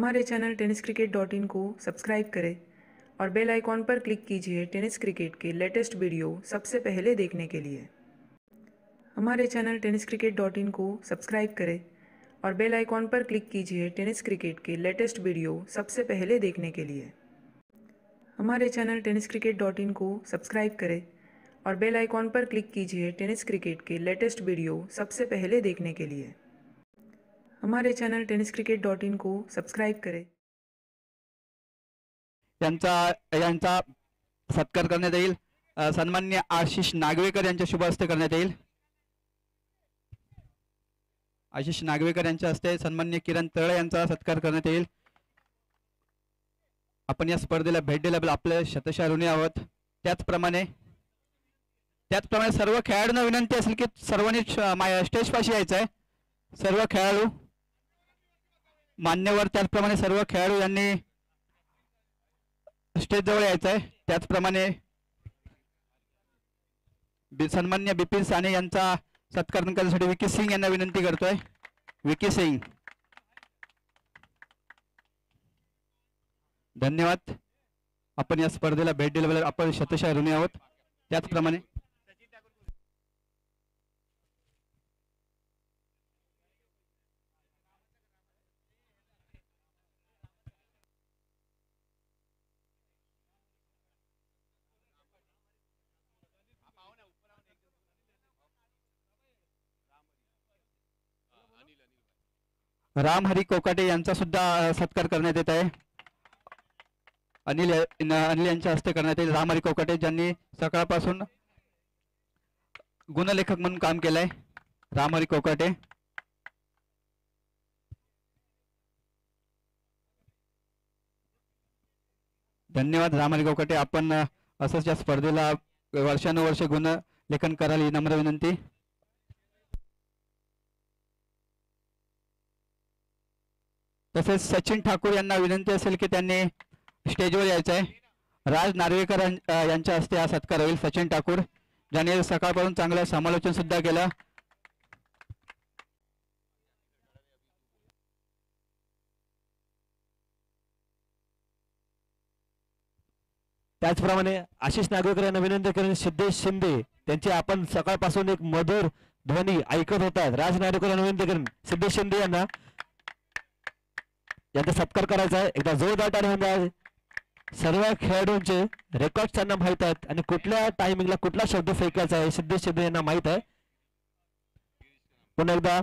हमारे channel tenniscricket.in को subscribe करें और बेल आइकॉन पर क्लिक कीजिए टेनिस क्रिकेट के लेटेस्ट वीडियो सबसे पहले देखने के लिए। हमारे चैनल tenniscricket.in को सब्सक्राइब करें और बेल आइकॉन पर क्लिक कीजिए टेनिस क्रिकेट के लेटेस्ट वीडियो सबसे पहले देखने के लिए। हमारे चैनल tenniscricket.in को सब्सक्राइब करें और बेल आइकॉन पर क्लिक कीजिए टेनिस क्रिकेट के लेटेस्ट वीडियो सबसे पहले देखने के लिए। हमारे चॅनल tenniscricket.in को सबस्क्राईब करें। यांचा सत्कार करण्यात येईल। सन्माननीय आशिष नागवेकर यांच्या शुभ हस्ते करण्यात येईल। आशिष नागवेकर यांच्या हस्ते सन्माननीय किरण तळे यांचा सत्कार करण्यात येईल। आपण या स्पर्धेला भेट दिल्याबद्दल आपले शतशः ऋणी आहोत। त्याचप्रमाणे सर्व खेळाडूंना विनंती असेल की सर्वांनी स्टेज पाशी यायचं आहे। सर्व खेळाडू मान्यवर त्याचप्रमाणे सर्व खेळाडू यांनी स्टेज जवळ यायचं आहे। त्याचप्रमाणे सन्माननीय बिपिन साने यांचा सत्कार करण्यासाठी विकी सिंग यांना विनंती करतोय। विकी सिंग, धन्यवाद। आपण या स्पर्धेला भेट दिल्याबद्दल आपण शतशः ऋणी आहोत। त्याचप्रमाणे राम हरी कोकाटे यांचा सुद्धा सत्कार करण्यात येत आहे। अनिल यांच्या हस्ते करण्यात येईल। राम हरी कोकाटे ज्यांनी सकाळपासून गुणलेखक म्हणून काम केलंय। राम हरी कोकाटे, धन्यवाद। राम हरी कोकाटे, आपण असंच या स्पर्धेला वर्षानुवर्ष गुणलेखन कराल ही नम्र विनंती। तसेच सचिन ठाकूर यांना विनंती असेल की त्यांनी स्टेजवर यायचं आहे। राज नार्वेकर यांच्या हस्ते हा सत्कार होईल। सचिन ठाकूर ज्यांनी सकाळपासून चांगलं समालोचन सुद्धा केलं। त्याचप्रमाणे आशिष नागवेकर यांना विनंती करून सिद्धेश शिंदे त्यांचे आपण सकाळपासून एक मधुर ध्वनी ऐकत होतात। राज नार्वेकर यांना विनंती करून सिद्धेश शिंदे यांना यांचा सत्कार करायचा आहे। एकदा जोरदार टाळ्या द्या। सर्व खेळाडूंचे रेकॉर्ड त्यांना माहित आहेत आणि कुठल्या टायमिंगला कुठला शब्द फेकायचा आहे सिद्धेश शिंदे यांना माहित आहे। पुन्हा एकदा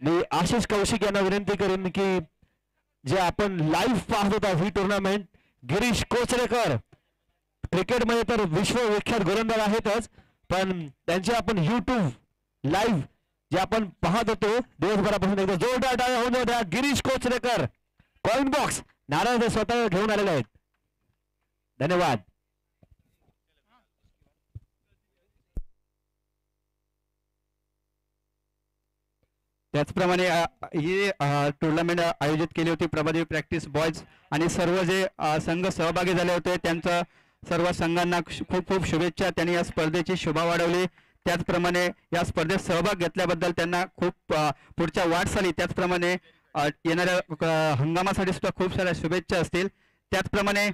मी आशिष कौशिक यांना विनंती करेन की जे आपण लाईव्ह पाहत होता ही टुर्नामेंट, गिरीश कोचरेकर क्रिकेटमध्ये तर विश्वविख्यात गोलंदाज आहेतच, पण त्यांचे आपण YouTube लाईव्ह जे आपण पाहत होतो दिवसभरापासून एकदा जोरदार टाळ्या होऊन द्या। गिरीश कोचरेकर कॉइन बॉक्स नारायण स्वतः घेऊन आलेले आहेत। धन्यवाद। त्याचप्रमाणे ही टुर्नामेंट आयोजित केली होती प्रभादेवी प्रॅक्टिस बॉयज आणि सर्व जे संघ सहभागी झाले होते त्यांच्या सर्व संघांना खूप खूप शुभेच्छा। त्यांनी या स्पर्धेची शोभा वाढवली। त्याचप्रमाणे या स्पर्धेत सहभाग घेतल्याबद्दल त्यांना खूप पुढच्या वाटचाली त्याचप्रमाणे येणाऱ्या हंगामासाठी सुद्धा खूप साऱ्या शुभेच्छा असतील। त्याचप्रमाणे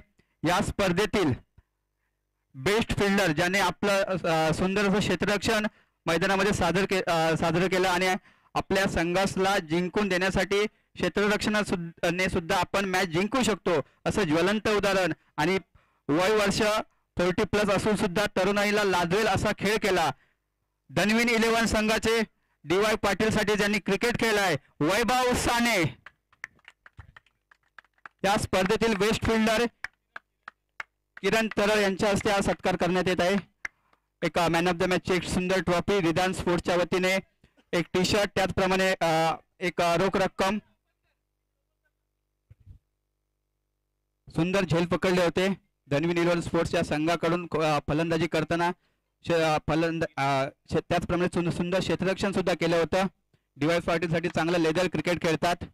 या स्पर्धेतील बेस्ट फिल्डर ज्याने आपलं सुंदर असं क्षेत्ररक्षण मैदानामध्ये सादर केलं आणि आपल्या संघाला जिंकून देण्यासाठी क्षेत्ररक्षणाने सुद्धा आपण मॅच जिंकू शकतो असं ज्वलंत उदाहरण आणि वय वर्ष 40+ असून सुद्धा तरुणाईला लाजवेल असा खेळ केला। धनविन 11 संघाचे DY पाटील साठी ज्यांनी क्रिकेट खेळलाय वैभव साने। या स्पर्धेतील बेस्ट फिल्डर किरण तळे यांच्या हस्ते हा सत्कार करण्यात येत आहे। एक मॅन ऑफ द मॅच एक सुंदर ट्रॉफी रिदान स्पोर्ट्सच्या वतीने, एक टी शर्ट, त्याचप्रमाणे एक रोख रक्कम, सुंदर झेल पकडले होते। धनविन 11 स्पोर्ट्सच्या संघाकडून फलंदाजी करताना त्याचप्रमाणे सुंदर क्षेत्ररक्षण सुद्धा केलं होतं। DY पाटील साठी चांगलं लेदर क्रिकेट खेळतात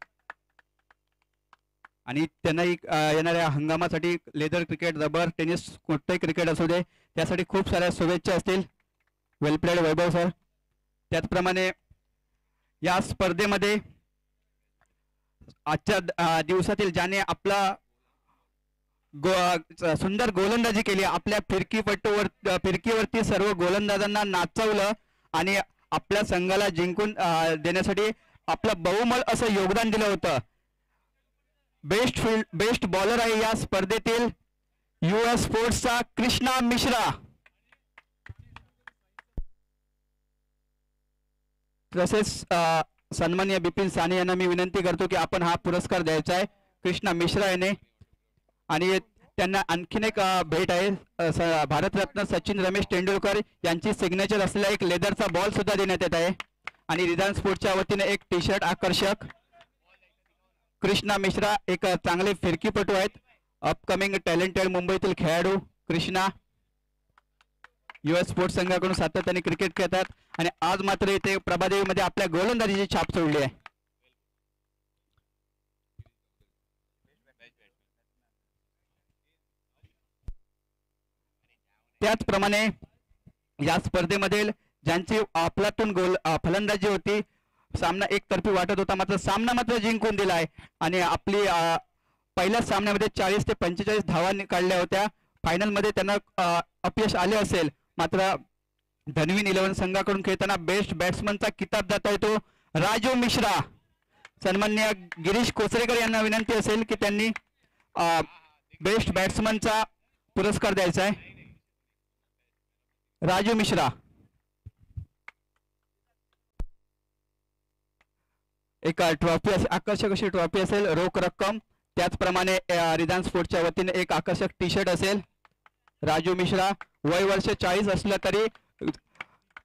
आणि त्यांनाही येणाऱ्या हंगामासाठी लेदर क्रिकेट, रबर, टेनिस कोणतेही क्रिकेट असू दे त्यासाठी खूप साऱ्या शुभेच्छा असतील। वेल प्लेड वैभव सर। त्याचप्रमाणे या स्पर्धेमध्ये आजच्या दिवसातील ज्याने आपला सुंदर गोलंदाजी केली, आपल्या फिरकीवरती सर्व गोलंदाजांना नाचवलं आणि आपल्या संघाला जिंकून देण्यासाठी आपलं बहुमोल असं योगदान दिलं होतं. बेस्ट बॉलर आहे या स्पर्धेतील युवा स्पोर्ट्सचा कृष्णा मिश्रा. तसेच सन्माननीय बिपिन साने यांना मी विनंती करतो की आपण हा पुरस्कार द्यायचा आहे कृष्णा मिश्रा याने. आणि त्यांना आणखीन एक भेट आहे, भारतरत्न सचिन रमेश तेंडुलकर यांची सिग्नेचर असलेला एक लेदरचा बॉल सुद्धा देण्यात येत आहे. आणि रिलायन्स स्पोर्ट्सच्या वतीने एक टी शर्ट आकर्षक. कृष्णा मिश्रा एक चांगले फिरकीपटू आहेत, अपकमिंग टॅलेंटेड मुंबईतील खेळाडू कृष्णा युएस स्पोर्ट्स संघाकडून सातत्याने क्रिकेट खेळतात आणि आज मात्र इथे प्रभादेवीमध्ये आपल्या गोलंदाजीची छाप सोडली आहे. त्याचप्रमाणे या स्पर्धेमधील ज्यांची अफलातून फलंदाजी होती, सामना एकतर्फी वाटत होता, मात्र सामना मात्र जिंकून दिला आहे. आणि आपली पहिल्या सामन्यामध्ये 40 ते 45 धावा काढल्या होत्या. फायनलमध्ये त्यांना अपयश आले असेल, मात्र धनवीन 11 संघाकडून खेळताना बेस्ट बॅट्समनचा किताब जात आहे तो राजू मिश्रा. सन्माननीय गिरीश कोचरेकर यांना विनंती असेल की त्यांनी बेस्ट बॅट्समनचा पुरस्कार द्यायचा आहे. राजू मिश्रा. एक ट्रॉफी आकर्षक अशी ट्रॉफी असेल, रोख रक्कम. त्याचप्रमाणे रिलायन्स स्पोर्ट्सच्या वतीने एक आकर्षक टी शर्ट असेल. राजू मिश्रा वय वर्ष 40 असलं तरी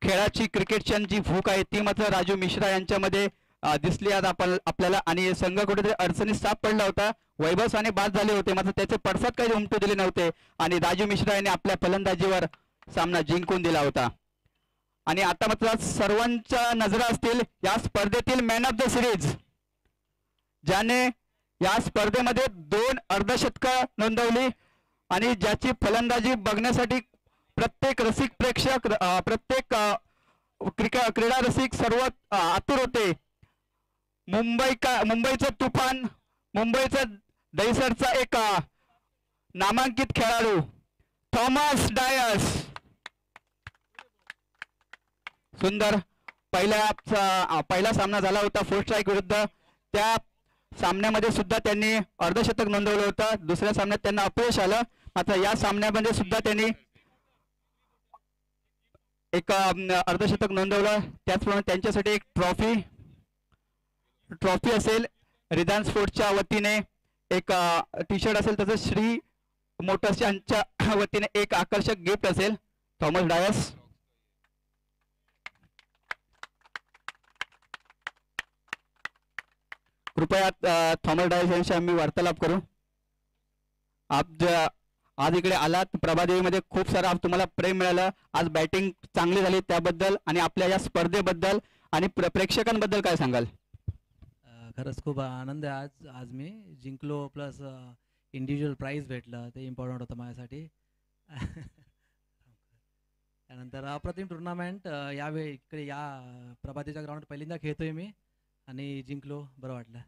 खेळाची क्रिकेटची जी भूक आहे ती मात्र राजू मिश्रा यांच्यामध्ये दिसली आज आपल्याला. आणि संघ कुठेतरी अडचणीत सापडला होता, वैभव साने बाद झाले होते, मात्र त्याचे पडसाद काही उमटू दिले नव्हते आणि राजू मिश्रा यांनी आपल्या फलंदाजीवर सामना जिंकून दिला होता. आणि आता मात्र सर्वांच्या नजरा असतील या स्पर्धेतील मॅन ऑफ द सिरीज, ज्याने या स्पर्धेमध्ये 2 अर्धशतकं नोंदवली आणि ज्याची फलंदाजी बघण्यासाठी प्रत्येक रसिक प्रेक्षक, प्रत्येक क्रीडा रसिक सर्व आतुर होते. मुंबईचं तुफान, मुंबईचं दहिसरचा एक नामांकित खेळाडू थॉमस डायस. सुंदर पहिला सामना झाला होता फोर स्ट्राईक विरुद्ध, त्या सामन्यामध्ये सुद्धा त्यांनी अर्धशतक नोंदवलं होतं. दुसऱ्या सामन्यात त्यांना अपयश आलं, मात्र या सामन्यामध्ये सुद्धा त्यांनी एक अर्धशतक नोंदवलं. त्याचप्रमाणे त्यांच्यासाठी एक ट्रॉफी असेल. रिलायन्स स्पोर्ट्सच्या वतीने एक टी शर्ट असेल, तसंच श्री मोटर्स यांच्या वतीने एक आकर्षक गिफ्ट असेल. थॉमस डायस. कृपया थॉमस डायस यांशी आम्ही वार्तालाप करू. आज इकडे आलात प्रभादेवीमध्ये, खूप सारं तुम्हाला प्रेम मिळालं, आज बॅटिंग चांगली झाली त्याबद्दल आणि आपल्या या स्पर्धेबद्दल आणि प्रेक्षकांबद्दल काय सांगाल? खरंच खूप आनंद आहे. आज मी जिंकलो, प्लस इंडिव्हिज्युअल प्राईज भेटलं, ते इम्पॉर्टंट होतं माझ्यासाठी. त्यानंतर अप्रतिम टुर्नामेंट यावेळी इकडे या प्रभादेवीच्या ग्राउंड पहिल्यांदा खेळतोय मी आणि जिंकलो, बरं वाटलं.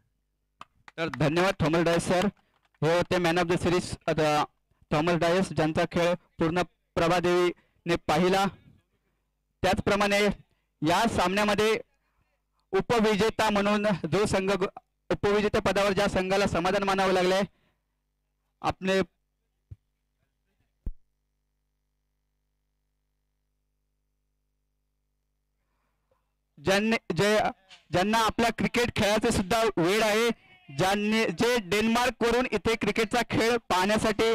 तर धन्यवाद थॉमस डायस सर. हे होते man of the series Thomas Dias, ज्यांचा खेळ पूर्ण प्रभादेवीने पाहिला. त्याचप्रमाणे या सामन्यामध्ये उपविजेता म्हणून जो संघ उपविजेता पदावर ज्या संघाला समाधान मानावं लागलंय, आपले ज्यांना आपल्या क्रिकेट खेळाचे सुद्धा वेळ आहे, जे डेन्मार्क वरून इथे क्रिकेटचा खेळ पाहण्यासाठी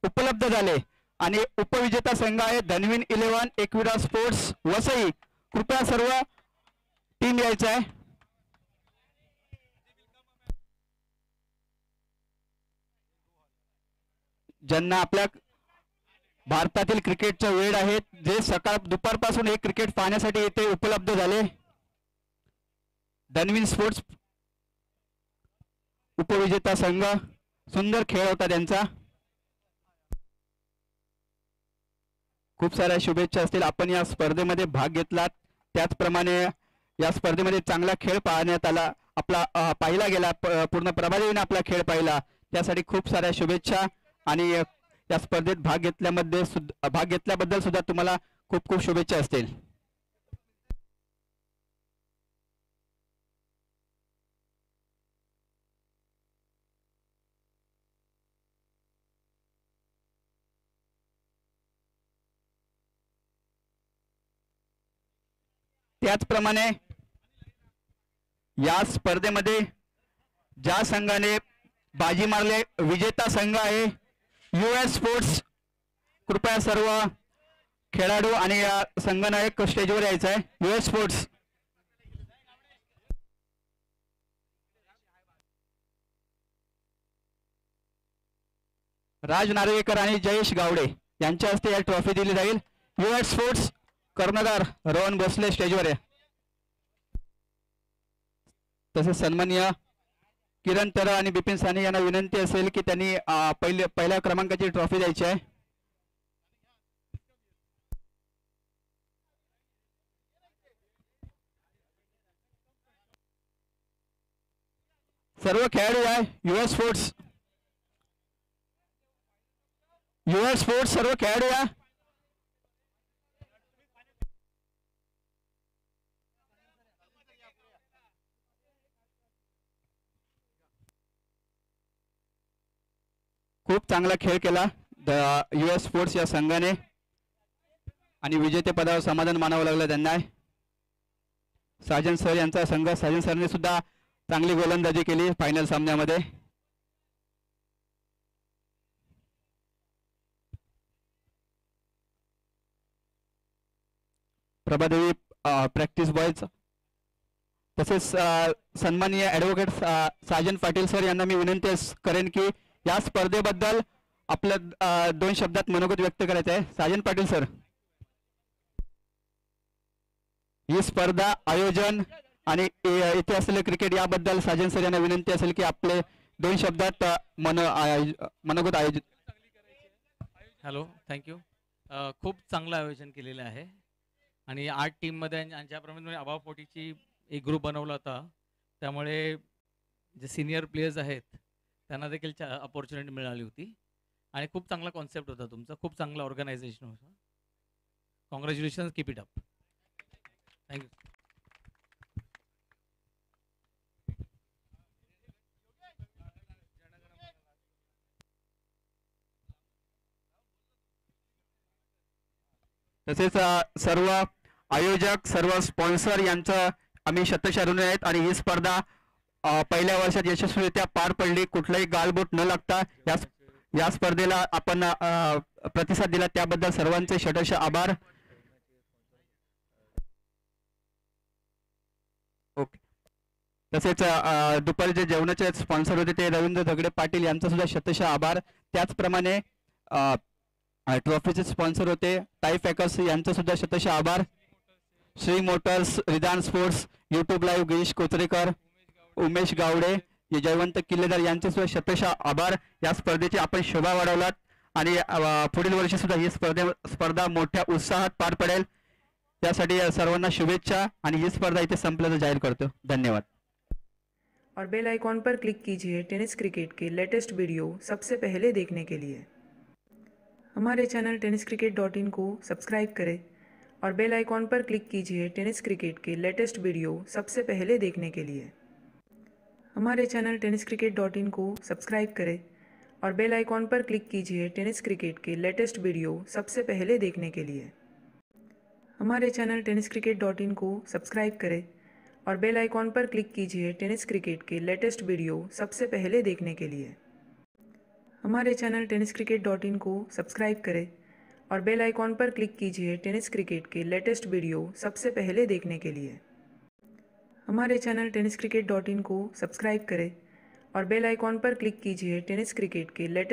उपलब्ध झाले आणि उपविजेता संघ आहे धनवीन 11 एकविरा स्पोर्ट्स वसई. कृपया सर्व टीम यायचं आहे. ज्यांना आपल्या भारतातील क्रिकेटचा वेळ आहे, जे दुपारपासून हे क्रिकेट पाहण्यासाठी इथे उपलब्ध झाले. धनवीन स्पोर्ट्स उपविजेता संघ, सुंदर खेळ होता त्यांचा. खूप साऱ्या शुभेच्छा असतील. आपण या स्पर्धेमध्ये भाग घेतलात, त्याचप्रमाणे या स्पर्धेमध्ये चांगला खेळ पाहण्यात आला. आपला पाहिला गेला, पूर्ण प्रभादेवीने आपला खेळ पाहिला, त्यासाठी खूप साऱ्या शुभेच्छा. आणि या स्पर्धेत भाग घेतल्याबद्दल सुद्धा तुम्हाला खूप खूप शुभेच्छा असतील. त्याचप्रमाणे या स्पर्धेमध्ये ज्या संघाने बाजी मारले विजेता संघ आहे US स्पोर्ट्स. कृपया सर्व खेळाडू आणि संघनायक स्टेजवर यायचं आहे. US sports. राज नार्वेकर आणि जयेश गावडे यांच्या हस्ते या ट्रॉफी दिली जाईल. US स्पोर्ट्स कर्णधार रोहन भोसले स्टेजवर आहे. तसेच सन्माननीय किरण तरा आणि बिपिन सानी यांना विनंती असेल की त्यांनी पहिल्या क्रमांकाची ट्रॉफी द्यायची आहे. सर्व खेळाडू आहे US स्पोर्ट्स. US स्पोर्ट्स सर्व खेळाडू आहे. खूप चांगला खेळ केला US स्पोर्ट्स या संघाने आणि विजेतेपदावर समाधान मानावं लागलं त्यांना. साजन सर यांचा संघ, साजन सरने सुद्धा चांगली गोलंदाजी केली फायनल सामन्यामध्ये. प्रभादेवी प्रॅक्टिस बॉयज तसेच सन्माननीय ॲडव्होकेट साजन पाटील सर यांना मी विनंती करेन की या स्पर्धेबद्दल आपल्या 2 शब्दात मनोगत व्यक्त करायचं आहे. साजन पाटील सर. ही स्पर्धा आयोजन आणि इथे असलेले क्रिकेट याबद्दल साजन सर यांना विनंती असेल की आपले 2 शब्दात मनोगत आयोजित. Hello, thank you. खूप चांगलं आयोजन केलेलं आहे आणि 8 टीममध्ये ज्याप्रमाणे अबाव 40ची एक ग्रुप बनवला होता, त्यामुळे जे सिनियर प्लेयर्स आहेत त्यांना देखील अपॉर्च्युनिटी मिळाली होती आणि खूप चांगला कॉन्सेप्ट होता तुमचा. खूप चांगला ऑर्गनायझेशन होता. Congratulation, keep it up. Thank you. तसेच सर्व आयोजक, सर्व स्पॉन्सर यांचं आम्ही शतशः ऋणी आहेत. आणि ही स्पर्धा पहिल्या वर्षात यशस्वीरित्या पार पडली. कुठलाही गालबोट न लागता या स्पर्धेला आपण प्रतिसाद दिला त्याबद्दल सर्वांचे शतशः आभार. ओके. तसेच दुपारी जे जेवणाचे स्पॉन्सर होते ते रवींद्र दगडे पाटील यांचा सुद्धा शतशः आभार. त्याचप्रमाणे ट्रॉफीचे स्पॉन्सर होते टाई पॅकर्स यांचा सुद्धा शतशः आभार. Shri motors, Ridan sports, YouTube live Girish Kochrekar, Umesh Gawade, Jaywant Killedar यांचे सुद्धा शतशः आभार. या स्पर्धेची आपण शोभा वाढवलात आणि पुढील वर्षी सुद्धा ही स्पर्धा मोठ्या उत्साहात पार पडेल. त्यासाठी सर्वांना शुभेच्छा आणि ही स्पर्धा इथे संपल्याचं जाहीर करतो. धन्यवाद. और बेल आइकॉन पर क्लिक कीजिए टेनिस क्रिकेट के लेटेस्ट वीडियो सबसे पहले देखने के लिए. हमारे चैनल tenniscricket.in को सब्सक्राइब करें और बेल आइकॉन पर क्लिक कीजिए टेनिस क्रिकेट के लेटेस्ट वीडियो सबसे पहले देखने के लिए. हमारे चैनल tenniscricket.in को सब्सक्राइब करें और बेल आइकॉन पर क्लिक कीजिए टेनिस क्रिकेट के लेटेस्ट वीडियो सबसे पहले देखने के लिए. हमारे चैनल tenniscricket.in को सब्सक्राइब करें और बेल आइकॉन पर क्लिक कीजिए टेनिस क्रिकेट के लेटेस्ट वीडियो सबसे पहले देखने के लिए. हमारे चैनल tenniscricket.in को सब्सक्राइब करें और बेल आइकॉन पर क्लिक कीजिए टेनिस क्रिकेट के लेटेस्ट वीडियो सबसे पहले देखने के लिए. हमारे चैनल tenniscricket.in को सब्सक्राइब करें और बेल आइकॉन पर क्लिक कीजिए टेनिस क्रिकेट के लेटेस्ट